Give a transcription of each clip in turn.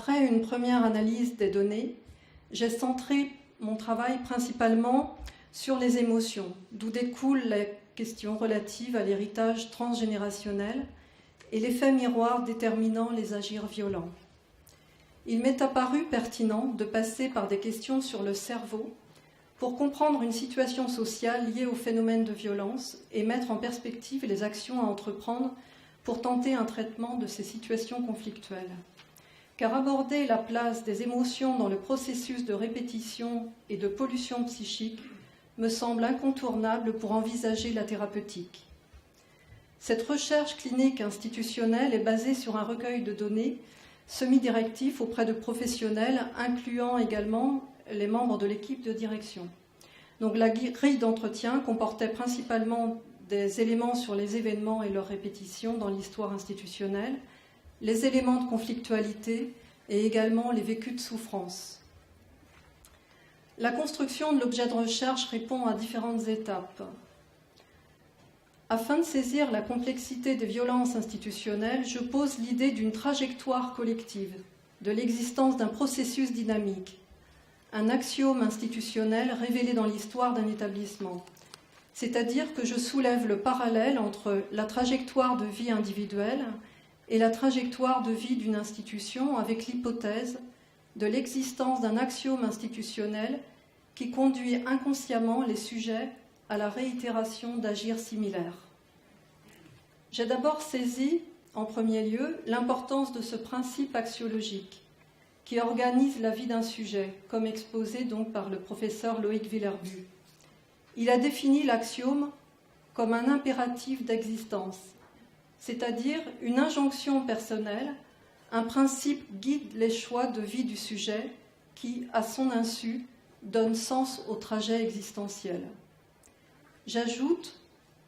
Après une première analyse des données, j'ai centré mon travail principalement sur les émotions, d'où découlent les questions relatives à l'héritage transgénérationnel et l'effet miroir déterminant les agirs violents. Il m'est apparu pertinent de passer par des questions sur le cerveau pour comprendre une situation sociale liée au phénomène de violence et mettre en perspective les actions à entreprendre pour tenter un traitement de ces situations conflictuelles. Car aborder la place des émotions dans le processus de répétition et de pollution psychique me semble incontournable pour envisager la thérapeutique. Cette recherche clinique institutionnelle est basée sur un recueil de données semi-directif auprès de professionnels, incluant également les membres de l'équipe de direction. Donc la grille d'entretien comportait principalement des éléments sur les événements et leurs répétitions dans l'histoire institutionnelle, les éléments de conflictualité et également les vécus de souffrance. La construction de l'objet de recherche répond à différentes étapes. Afin de saisir la complexité des violences institutionnelles, je pose l'idée d'une trajectoire collective, de l'existence d'un processus dynamique, un axiome institutionnel révélé dans l'histoire d'un établissement. C'est-à-dire que je soulève le parallèle entre la trajectoire de vie individuelle et la trajectoire de vie d'une institution avec l'hypothèse de l'existence d'un axiome institutionnel qui conduit inconsciemment les sujets à la réitération d'agirs similaires. J'ai d'abord saisi, en premier lieu, l'importance de ce principe axiologique qui organise la vie d'un sujet, comme exposé donc par le professeur Loïc Villerbu. Il a défini l'axiome comme un impératif d'existence, c'est-à-dire une injonction personnelle, un principe guide les choix de vie du sujet qui, à son insu, donne sens au trajet existentiel. J'ajoute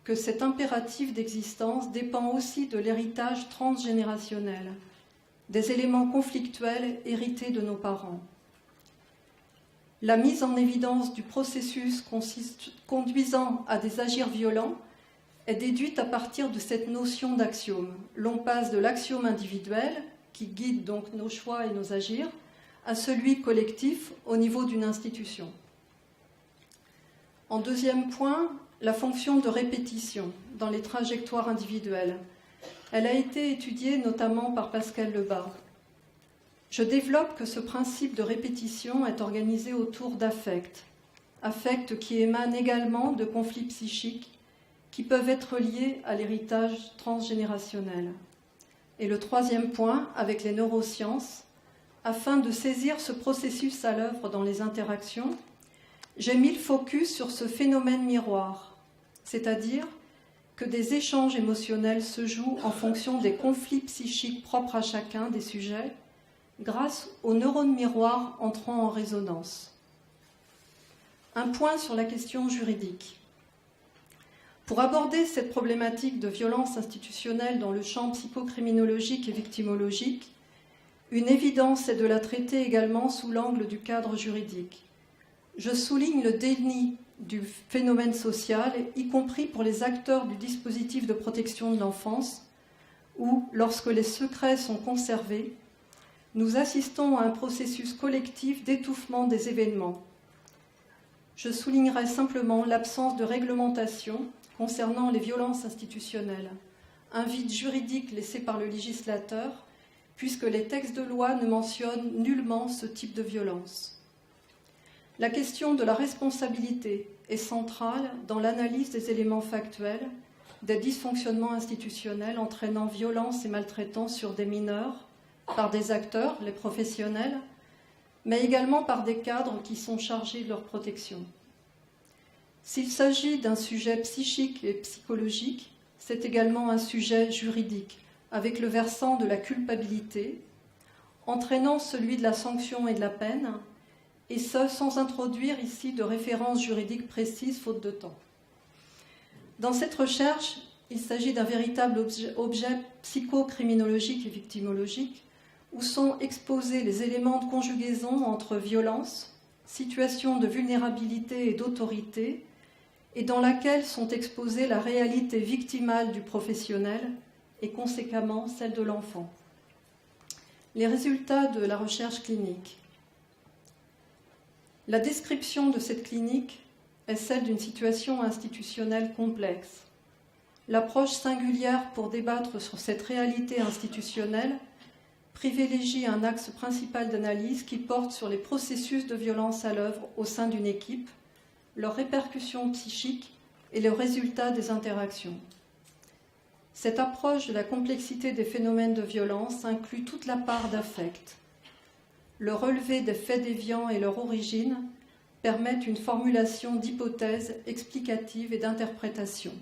que cet impératif d'existence dépend aussi de l'héritage transgénérationnel, des éléments conflictuels hérités de nos parents. La mise en évidence du processus conduisant à des agirs violents est déduite à partir de cette notion d'axiome. L'on passe de l'axiome individuel, qui guide donc nos choix et nos agirs, à celui collectif au niveau d'une institution. En deuxième point, la fonction de répétition dans les trajectoires individuelles. Elle a été étudiée notamment par Pascal Lebas. Je développe que ce principe de répétition est organisé autour d'affects, affects qui émanent également de conflits psychiques qui peuvent être liés à l'héritage transgénérationnel. Et le troisième point, avec les neurosciences, afin de saisir ce processus à l'œuvre dans les interactions, j'ai mis le focus sur ce phénomène miroir, c'est-à-dire que des échanges émotionnels se jouent en fonction des conflits psychiques propres à chacun des sujets, grâce aux neurones miroirs entrant en résonance. Un point sur la question juridique. Pour aborder cette problématique de violence institutionnelle dans le champ psychocriminologique et victimologique, une évidence est de la traiter également sous l'angle du cadre juridique. Je souligne le déni du phénomène social, y compris pour les acteurs du dispositif de protection de l'enfance, où, lorsque les secrets sont conservés, nous assistons à un processus collectif d'étouffement des événements. Je soulignerai simplement l'absence de réglementation concernant les violences institutionnelles, un vide juridique laissé par le législateur, puisque les textes de loi ne mentionnent nullement ce type de violence. La question de la responsabilité est centrale dans l'analyse des éléments factuels, des dysfonctionnements institutionnels entraînant violence et maltraitance sur des mineurs, par des acteurs, les professionnels, mais également par des cadres qui sont chargés de leur protection. S'il s'agit d'un sujet psychique et psychologique, c'est également un sujet juridique, avec le versant de la culpabilité, entraînant celui de la sanction et de la peine, et ce, sans introduire ici de références juridiques précises, faute de temps. Dans cette recherche, il s'agit d'un véritable objet psychocriminologique et victimologique, où sont exposés les éléments de conjugaison entre violence, situation de vulnérabilité et d'autorité, et dans laquelle sont exposées la réalité victimale du professionnel et conséquemment celle de l'enfant. Les résultats de la recherche clinique. La description de cette clinique est celle d'une situation institutionnelle complexe. L'approche singulière pour débattre sur cette réalité institutionnelle privilégie un axe principal d'analyse qui porte sur les processus de violence à l'œuvre au sein d'une équipe, leurs répercussions psychiques et les résultats des interactions. Cette approche de la complexité des phénomènes de violence inclut toute la part d'affect. Le relevé des faits déviants et leur origine permettent une formulation d'hypothèses explicatives et d'interprétations.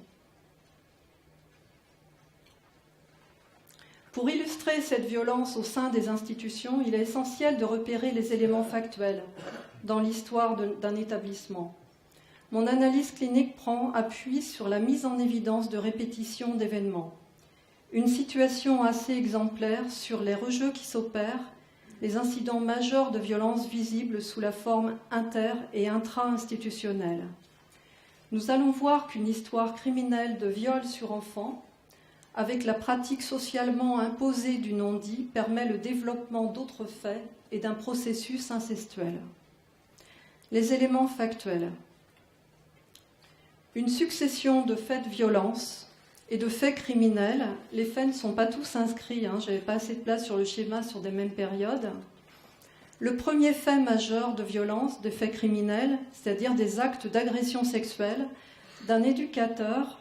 Pour illustrer cette violence au sein des institutions, il est essentiel de repérer les éléments factuels dans l'histoire d'un établissement. Mon analyse clinique prend appui sur la mise en évidence de répétitions d'événements. Une situation assez exemplaire sur les rejeux qui s'opèrent, les incidents majeurs de violence visibles sous la forme inter- et intra-institutionnelle. Nous allons voir qu'une histoire criminelle de viol sur enfants, avec la pratique socialement imposée du non-dit, permet le développement d'autres faits et d'un processus incestuel. Les éléments factuels. Une succession de faits de violence et de faits criminels. Les faits ne sont pas tous inscrits, je n'avais pas assez de place sur le schéma sur des mêmes périodes. Le premier fait majeur de violence, de faits criminels, c'est-à-dire des actes d'agression sexuelle d'un éducateur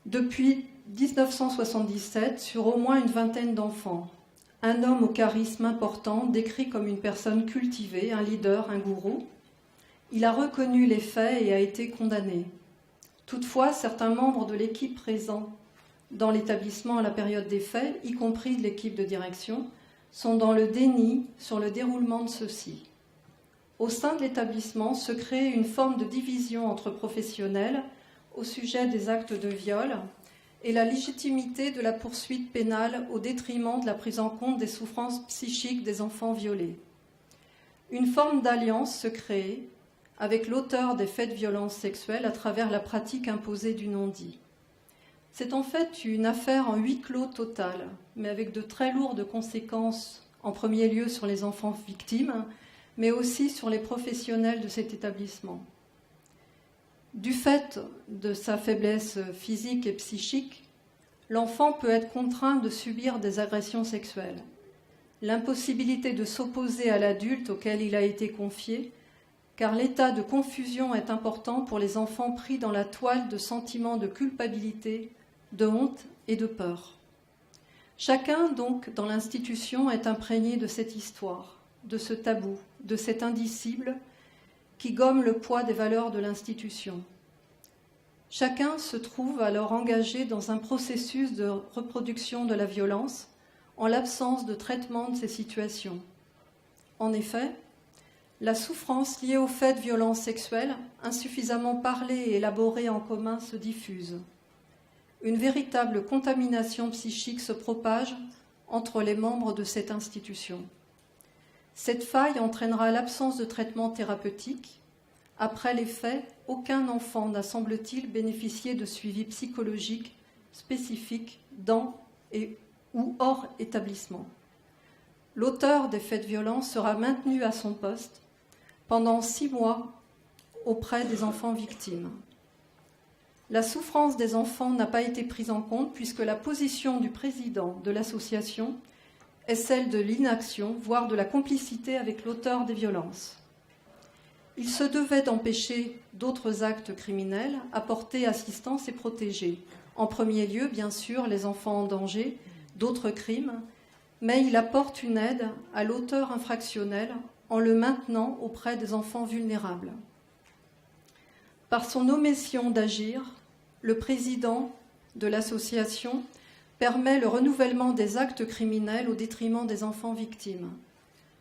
depuis 1977 sur au moins une vingtaine d'enfants. Un homme au charisme important, décrit comme une personne cultivée, un leader, un gourou. Il a reconnu les faits et a été condamné. Toutefois, certains membres de l'équipe présents dans l'établissement à la période des faits, y compris de l'équipe de direction, sont dans le déni sur le déroulement de ceux-ci. Au sein de l'établissement se crée une forme de division entre professionnels au sujet des actes de viol et la légitimité de la poursuite pénale au détriment de la prise en compte des souffrances psychiques des enfants violés. Une forme d'alliance se crée avec l'auteur des faits de violence sexuelle à travers la pratique imposée du non-dit. C'est en fait une affaire en huis clos total, mais avec de très lourdes conséquences, en premier lieu sur les enfants victimes, mais aussi sur les professionnels de cet établissement. Du fait de sa faiblesse physique et psychique, l'enfant peut être contraint de subir des agressions sexuelles. L'impossibilité de s'opposer à l'adulte auquel il a été confié, car l'état de confusion est important pour les enfants pris dans la toile de sentiments de culpabilité, de honte et de peur. Chacun, donc, dans l'institution est imprégné de cette histoire, de ce tabou, de cet indicible qui gomme le poids des valeurs de l'institution. Chacun se trouve alors engagé dans un processus de reproduction de la violence en l'absence de traitement de ces situations. En effet, la souffrance liée aux faits de violence sexuelle, insuffisamment parlée et élaborée en commun, se diffuse. Une véritable contamination psychique se propage entre les membres de cette institution. Cette faille entraînera l'absence de traitement thérapeutique. Après les faits, aucun enfant n'a, semble-t-il, bénéficié de suivi psychologique spécifique dans ou hors établissement. L'auteur des faits de violence sera maintenu à son poste pendant 6 mois auprès des enfants victimes. La souffrance des enfants n'a pas été prise en compte puisque la position du président de l'association est celle de l'inaction, voire de la complicité avec l'auteur des violences. Il se devait d'empêcher d'autres actes criminels, apporter assistance et protéger. En premier lieu, bien sûr, les enfants en danger, d'autres crimes, mais il apporte une aide à l'auteur infractionnel en le maintenant auprès des enfants vulnérables. Par son omission d'agir, le président de l'association permet le renouvellement des actes criminels au détriment des enfants victimes.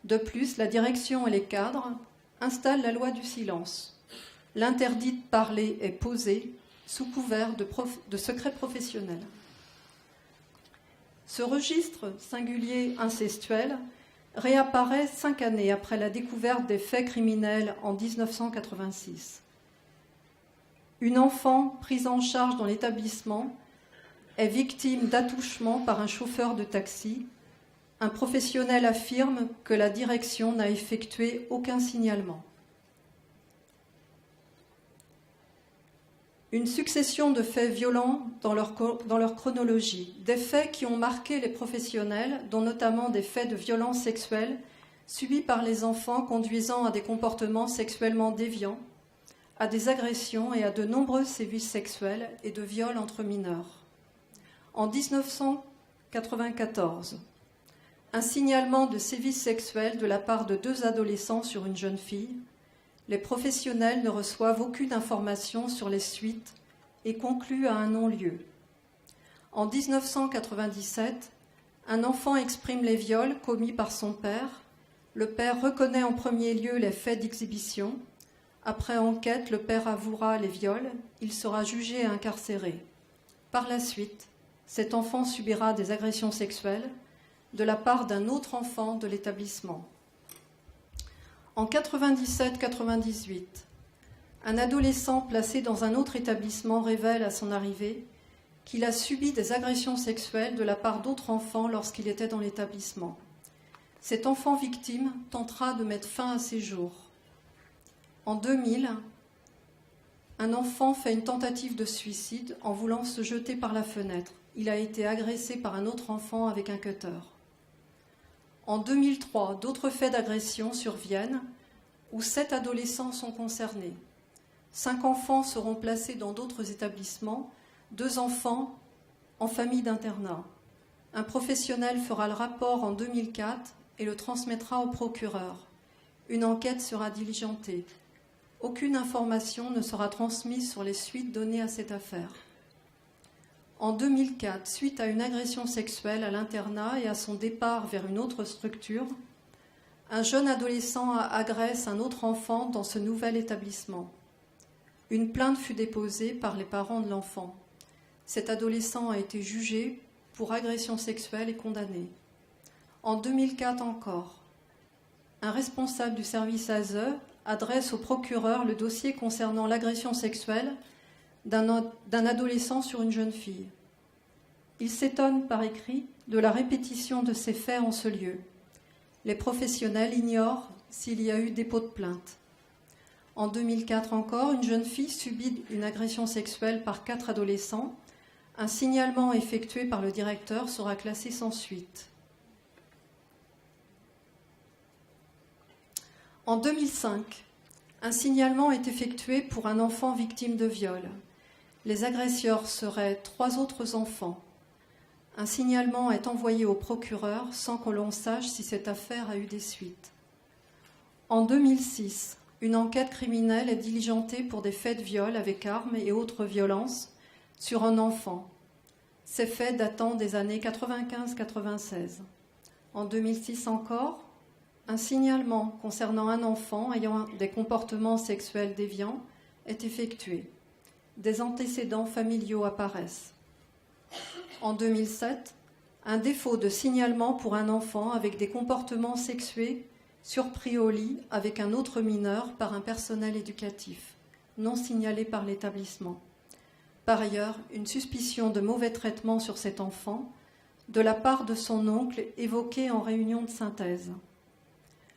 De plus, la direction et les cadres installent la loi du silence. L'interdit de parler est posé sous couvert de secret professionnel. Ce registre singulier incestuel réapparaît 5 années après la découverte des faits criminels en 1986. Une enfant prise en charge dans l'établissement est victime d'attouchement par un chauffeur de taxi Un professionnel affirme que la direction n'a effectué aucun signalement. Une succession de faits violents dans leur chronologie, des faits qui ont marqué les professionnels, dont notamment des faits de violence sexuelle subis par les enfants conduisant à des comportements sexuellement déviants, à des agressions et à de nombreux sévices sexuels et de viols entre mineurs. En 1994, un signalement de sévices sexuels de la part de 2 adolescents sur une jeune fille. Les professionnels ne reçoivent aucune information sur les suites et concluent à un non-lieu. En 1997, un enfant exprime les viols commis par son père. Le père reconnaît en premier lieu les faits d'exhibition. Après enquête, le père avouera les viols. Il sera jugé et incarcéré. Par la suite, cet enfant subira des agressions sexuelles de la part d'un autre enfant de l'établissement. En 97-98, un adolescent placé dans un autre établissement révèle à son arrivée qu'il a subi des agressions sexuelles de la part d'autres enfants lorsqu'il était dans l'établissement. Cet enfant victime tentera de mettre fin à ses jours. En 2000, un enfant fait une tentative de suicide en voulant se jeter par la fenêtre. Il a été agressé par un autre enfant avec un cutter. En 2003, d'autres faits d'agression surviennent où 7 adolescents sont concernés. 5 enfants seront placés dans d'autres établissements, 2 enfants en famille d'internat. Un professionnel fera le rapport en 2004 et le transmettra au procureur. Une enquête sera diligentée. Aucune information ne sera transmise sur les suites données à cette affaire. En 2004, suite à une agression sexuelle à l'internat et à son départ vers une autre structure, un jeune adolescent agresse un autre enfant dans ce nouvel établissement. Une plainte fut déposée par les parents de l'enfant. Cet adolescent a été jugé pour agression sexuelle et condamné. En 2004 encore, un responsable du service ASE adresse au procureur le dossier concernant l'agression sexuelle d'un adolescent sur une jeune fille. Il s'étonne par écrit de la répétition de ces faits en ce lieu. Les professionnels ignorent s'il y a eu dépôt de plainte. En 2004 encore, une jeune fille subit une agression sexuelle par 4 adolescents. Un signalement effectué par le directeur sera classé sans suite. En 2005, un signalement est effectué pour un enfant victime de viol. Les agresseurs seraient 3 autres enfants. Un signalement est envoyé au procureur sans que l'on sache si cette affaire a eu des suites. En 2006, une enquête criminelle est diligentée pour des faits de viol avec armes et autres violences sur un enfant. Ces faits datant des années 95-96. En 2006 encore, un signalement concernant un enfant ayant des comportements sexuels déviants est effectué. Des antécédents familiaux apparaissent. En 2007, un défaut de signalement pour un enfant avec des comportements sexués surpris au lit avec un autre mineur par un personnel éducatif, non signalé par l'établissement. Par ailleurs, une suspicion de mauvais traitement sur cet enfant de la part de son oncle évoquée en réunion de synthèse.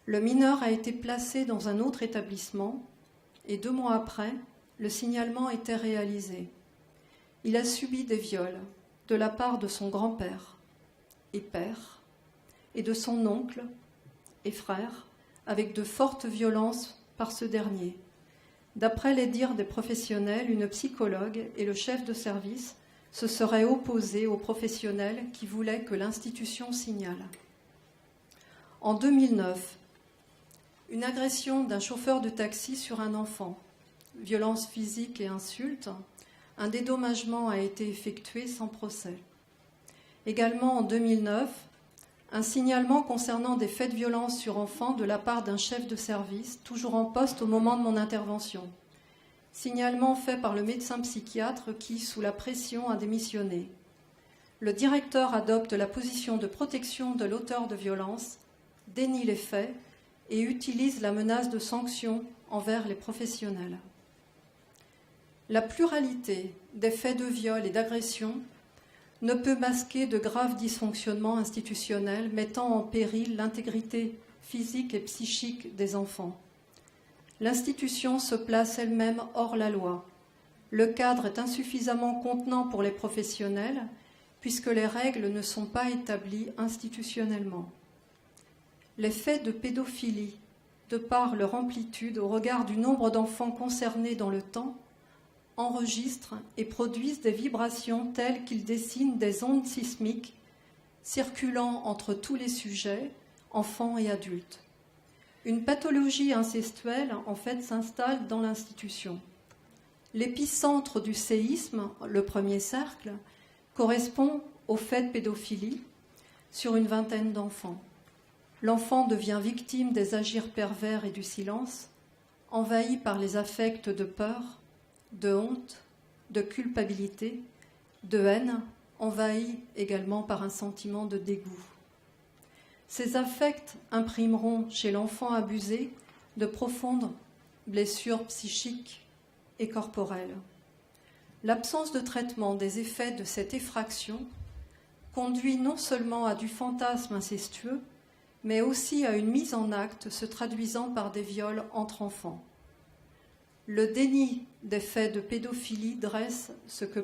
Le mineur a été placé dans un autre établissement et 2 mois après, le signalement était réalisé. Il a subi des viols de la part de son grand-père et père et de son oncle et frère, avec de fortes violences par ce dernier. D'après les dires des professionnels, une psychologue et le chef de service se seraient opposés aux professionnels qui voulaient que l'institution signale. En 2009, une agression d'un chauffeur de taxi sur un enfant, violence physique et insultes, un dédommagement a été effectué sans procès. Également en 2009, un signalement concernant des faits de violence sur enfants de la part d'un chef de service, toujours en poste au moment de mon intervention. Signalement fait par le médecin psychiatre qui, sous la pression, a démissionné. Le directeur adopte la position de protection de l'auteur de violence, dénie les faits et utilise la menace de sanctions envers les professionnels. La pluralité des faits de viol et d'agression ne peut masquer de graves dysfonctionnements institutionnels mettant en péril l'intégrité physique et psychique des enfants. L'institution se place elle-même hors la loi. Le cadre est insuffisamment contenant pour les professionnels puisque les règles ne sont pas établies institutionnellement. Les faits de pédophilie, de par leur amplitude au regard du nombre d'enfants concernés dans le temps, enregistrent et produisent des vibrations telles qu'ils dessinent des ondes sismiques circulant entre tous les sujets, enfants et adultes. Une pathologie incestuelle, en fait, s'installe dans l'institution. L'épicentre du séisme, le premier cercle, correspond au fait de pédophilie sur une vingtaine d'enfants. L'enfant devient victime des agirs pervers et du silence, envahi par les affects de peur, de honte, de culpabilité, de haine, envahi également par un sentiment de dégoût. Ces affects imprimeront chez l'enfant abusé de profondes blessures psychiques et corporelles. L'absence de traitement des effets de cette effraction conduit non seulement à du fantasme incestueux, mais aussi à une mise en acte se traduisant par des viols entre enfants. Le déni des faits de pédophilie dresse ce que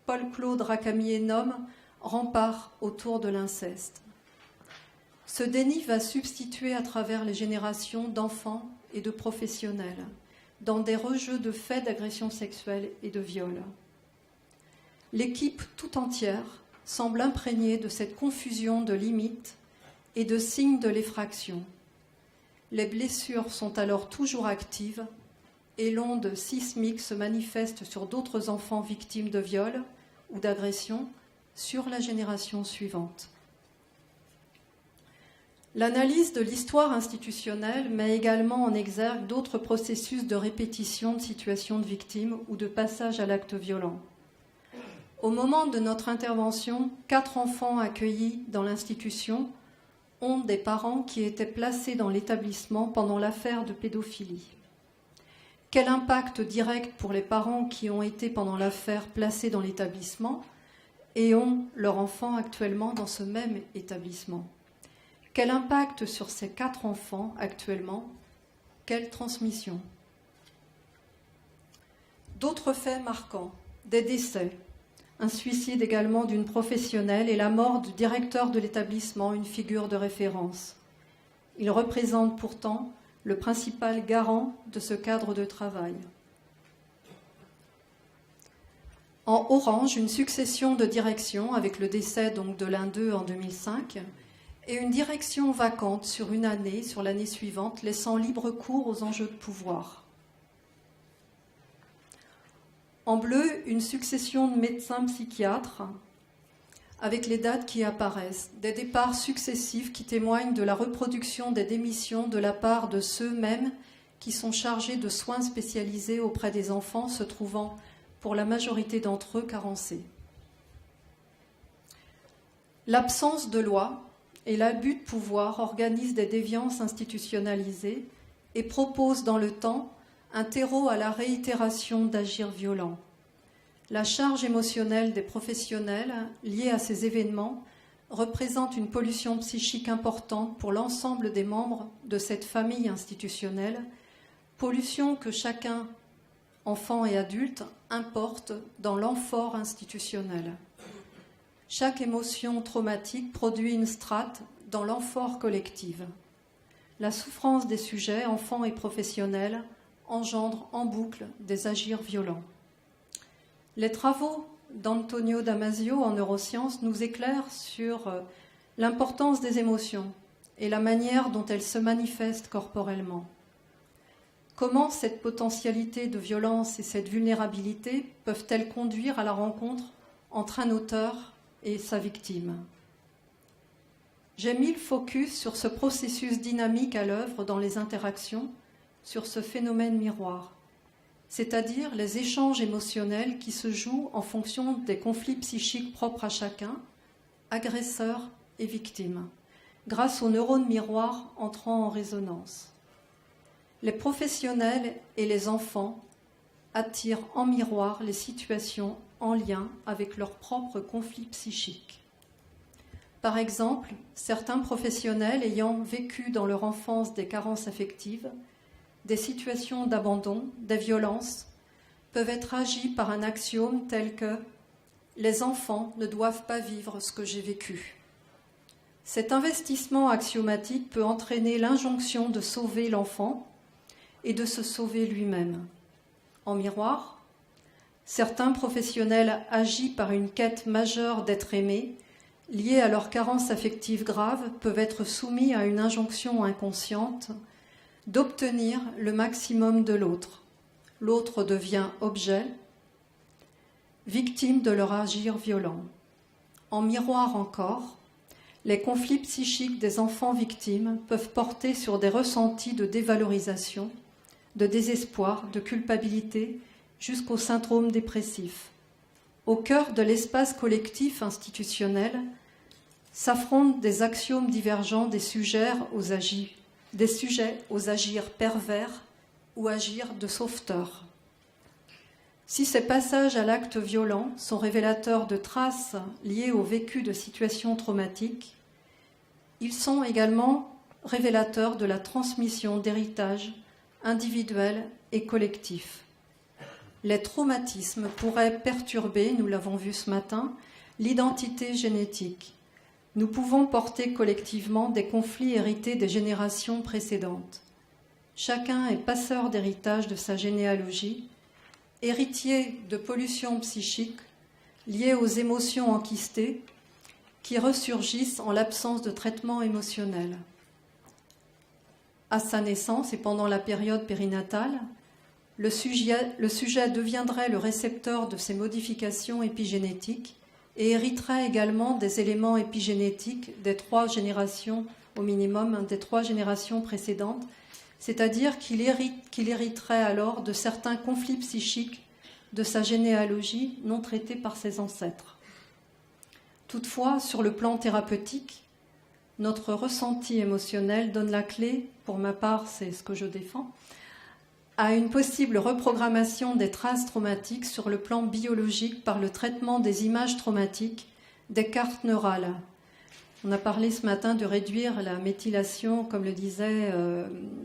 Paul-Claude Racamier nomme « rempart autour de l'inceste ». Ce déni va substituer à travers les générations d'enfants et de professionnels dans des rejeux de faits d'agression sexuelle et de viol. L'équipe tout entière semble imprégnée de cette confusion de limites et de signes de l'effraction. Les blessures sont alors toujours actives et l'onde sismique se manifeste sur d'autres enfants victimes de viols ou d'agressions sur la génération suivante. L'analyse de l'histoire institutionnelle met également en exergue d'autres processus de répétition de situations de victimes ou de passage à l'acte violent. Au moment de notre intervention, 4 enfants accueillis dans l'institution ont des parents qui étaient placés dans l'établissement pendant l'affaire de pédophilie. Quel impact direct pour les parents qui ont été pendant l'affaire placés dans l'établissement et ont leur enfant actuellement dans ce même établissement? Quel impact sur ces 4 enfants actuellement? Quelle transmission? D'autres faits marquants, des décès, un suicide également d'une professionnelle et la mort du directeur de l'établissement, une figure de référence. Il représente pourtant le principal garant de ce cadre de travail. En orange, une succession de directions avec le décès donc de l'un d'eux en 2005 et une direction vacante sur une année, sur l'année suivante, laissant libre cours aux enjeux de pouvoir. En bleu, une succession de médecins psychiatres avec les dates qui apparaissent, des départs successifs qui témoignent de la reproduction des démissions de la part de ceux-mêmes qui sont chargés de soins spécialisés auprès des enfants se trouvant, pour la majorité d'entre eux, carencés. L'absence de loi et l'abus de pouvoir organisent des déviances institutionnalisées et proposent dans le temps un terreau à la réitération d'agirs violents. La charge émotionnelle des professionnels liée à ces événements représente une pollution psychique importante pour l'ensemble des membres de cette famille institutionnelle, pollution que chacun, enfant et adulte, importe dans l'amphore institutionnel. Chaque émotion traumatique produit une strate dans l'amphore collective. La souffrance des sujets, enfants et professionnels, engendre en boucle des agirs violents. Les travaux d'Antonio Damasio en neurosciences nous éclairent sur l'importance des émotions et la manière dont elles se manifestent corporellement. Comment cette potentialité de violence et cette vulnérabilité peuvent-elles conduire à la rencontre entre un auteur et sa victime? J'ai mis le focus sur ce processus dynamique à l'œuvre dans les interactions, sur ce phénomène miroir, c'est-à-dire les échanges émotionnels qui se jouent en fonction des conflits psychiques propres à chacun, agresseur et victime, grâce aux neurones miroirs entrant en résonance. Les professionnels et les enfants attirent en miroir les situations en lien avec leurs propres conflits psychiques. Par exemple, certains professionnels ayant vécu dans leur enfance des carences affectives, des situations d'abandon, des violences, peuvent être agis par un axiome tel que « les enfants ne doivent pas vivre ce que j'ai vécu ». Cet investissement axiomatique peut entraîner l'injonction de sauver l'enfant et de se sauver lui-même. En miroir, certains professionnels agis par une quête majeure d'être aimés, liés à leur carence affective grave, peuvent être soumis à une injonction inconsciente d'obtenir le maximum de l'autre. L'autre devient objet, victime de leur agir violent. En miroir encore, les conflits psychiques des enfants victimes peuvent porter sur des ressentis de dévalorisation, de désespoir, de culpabilité, jusqu'au syndrome dépressif. Au cœur de l'espace collectif institutionnel s'affrontent des axiomes divergents des sujets aux agirs pervers ou agirs de sauveteurs. Si ces passages à l'acte violent sont révélateurs de traces liées au vécu de situations traumatiques, ils sont également révélateurs de la transmission d'héritages individuels et collectifs. Les traumatismes pourraient perturber, nous l'avons vu ce matin, l'identité génétique. Nous pouvons porter collectivement des conflits hérités des générations précédentes. Chacun est passeur d'héritage de sa généalogie, héritier de pollutions psychiques liées aux émotions enquistées qui ressurgissent en l'absence de traitement émotionnel. À sa naissance et pendant la période périnatale, le sujet deviendrait le récepteur de ces modifications épigénétiques et hériterait également des éléments épigénétiques des 3 générations, au minimum, des 3 générations précédentes, c'est-à-dire qu'il hériterait alors de certains conflits psychiques de sa généalogie non traités par ses ancêtres. Toutefois, sur le plan thérapeutique, notre ressenti émotionnel donne la clé, pour ma part, c'est ce que je défends, à une possible reprogrammation des traces traumatiques sur le plan biologique par le traitement des images traumatiques, des cartes neurales. On a parlé ce matin de réduire la méthylation, comme le disait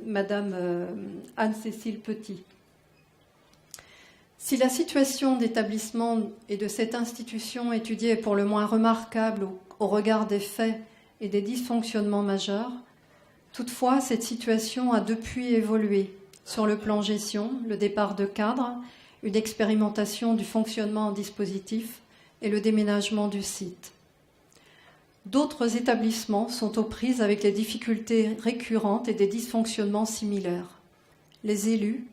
Madame Anne-Cécile Petit. Si la situation d'établissement et de cette institution étudiée est pour le moins remarquable au regard des faits et des dysfonctionnements majeurs, toutefois, cette situation a depuis évolué sur le plan gestion, le départ de cadre, une expérimentation du fonctionnement en dispositif et le déménagement du site. D'autres établissements sont aux prises avec les difficultés récurrentes et des dysfonctionnements similaires. Les élus,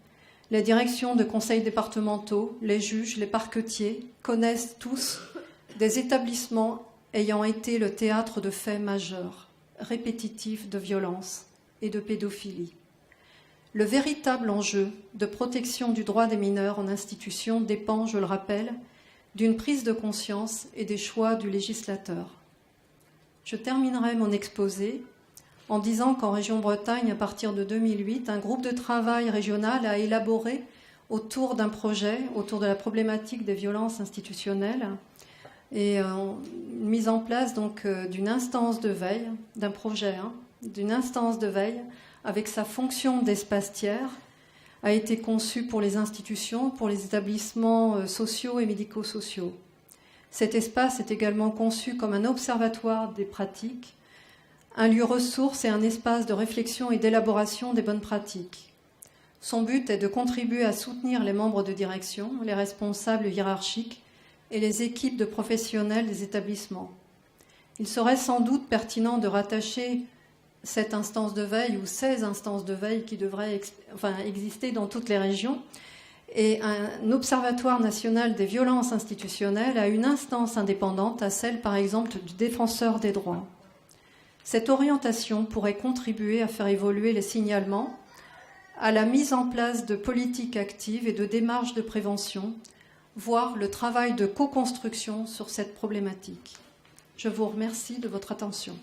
les directions de conseils départementaux, les juges, les parquetiers connaissent tous des établissements ayant été le théâtre de faits majeurs, répétitifs de violence et de pédophilie. Le véritable enjeu de protection du droit des mineurs en institution dépend, je le rappelle, d'une prise de conscience et des choix du législateur. Je terminerai mon exposé en disant qu'en région Bretagne, à partir de 2008, un groupe de travail régional a élaboré autour d'un projet, autour de la problématique des violences institutionnelles, et une mise en place donc d'une instance de veille, d'un projet, d'une instance de veille avec sa fonction d'espace tiers, a été conçue pour les institutions, pour les établissements sociaux et médico-sociaux. Cet espace est également conçu comme un observatoire des pratiques, un lieu ressource et un espace de réflexion et d'élaboration des bonnes pratiques. Son but est de contribuer à soutenir les membres de direction, les responsables hiérarchiques et les équipes de professionnels des établissements. Il serait sans doute pertinent de rattacher cette instance de veille ou ces instances de veille qui devraient exister dans toutes les régions et un observatoire national des violences institutionnelles à une instance indépendante, à celle par exemple du défenseur des droits. Cette orientation pourrait contribuer à faire évoluer les signalements, à la mise en place de politiques actives et de démarches de prévention, voire le travail de co-construction sur cette problématique. Je vous remercie de votre attention.